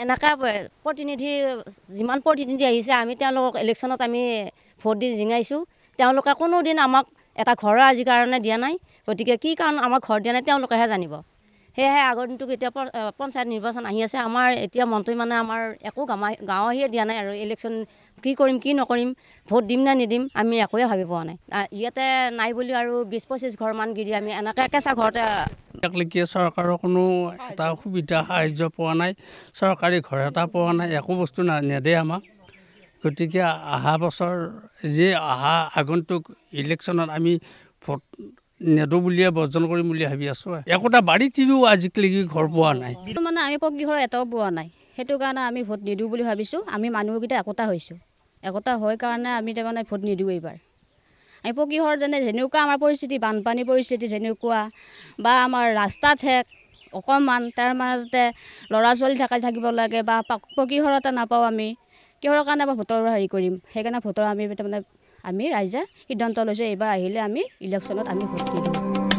এনেকা প্ৰতিনিধি যিমান প্ৰতিনিধি আহিছে আমি তেওঁলোকক ইলেকশ্যনত আমি ভোট দি জিঙাইছোঁ। তেওঁলোকে কোনোদিন আমাক এটা ঘৰৰ আজিৰ কাৰণে দিয়া নাই। গতিকে কি কাৰণ আমাক ঘৰ দিয়া নাই তেওঁলোকেহে জানিব। সেয়েহে আগন্তুক এতিয়া পঞ্চায়ত নিৰ্বাচন আহি আছে। আমাৰ এতিয়া মন্ত্ৰী মানে আমাৰ একো গাঁৱহিয়ে দিয়া নাই আৰু ইলেকশ্যন কি কৰিম কি নকৰিম, ভোট দিম নে নিদিম আমি একোৱে ভাবি পোৱা নাই। ইয়াতে নাই বুলি আৰু 20-25 ঘৰমান গিৰি আমি এনেকৈ কেঁচা ঘৰতে এতিয়ালৈকে চৰকাৰৰ কোনো এটা সুবিধা সাহাৰ্য পোৱা নাই, চৰকাৰী ঘৰ এটা পোৱা নাই, একো বস্তু নেদে আমাক। গতিকে অহা বছৰ অহা আগন্তুক ইলেকশ্যনত আমি ভোট নেদো বুলিয়ে বৰ্জন কৰিম বুলি ভাবি আছোঁ। একোটা বাৰীতিও আজিলৈকে ঘৰ পোৱা নাই। মানে আমি পকী ঘৰ এটাও পোৱা নাই, সেইটো কাৰণে আমি ভোট নিদিওঁ বুলি ভাবিছোঁ। আমি মানুহকেইটা একোটা হৈছোঁ, একোটা হৈ কাৰণে আমি তাৰমানে ভোট নিদিওঁ এইবাৰ। আমি পকী ঘৰ যেনেকুৱা আমাৰ পৰিস্থিতি, বানপানী পৰিস্থিতি যেনেকুৱা বা আমাৰ ৰাস্তা ঠেক অকণমান, তাৰ মাজতে ল'ৰা ছোৱালী থাকিব লাগে বা পকী ঘৰ এটা নাপাওঁ আমি, কিহৰ কাৰণে আমাৰ ভোটৰ হেৰি কৰিম। সেইকাৰণে ভোটৰ আমি তাৰমানে ৰাইজে সিদ্ধান্ত লৈছোঁ এইবাৰ আহিলে আমি ইলেকশ্যনত আমি ভোট নিদিওঁ।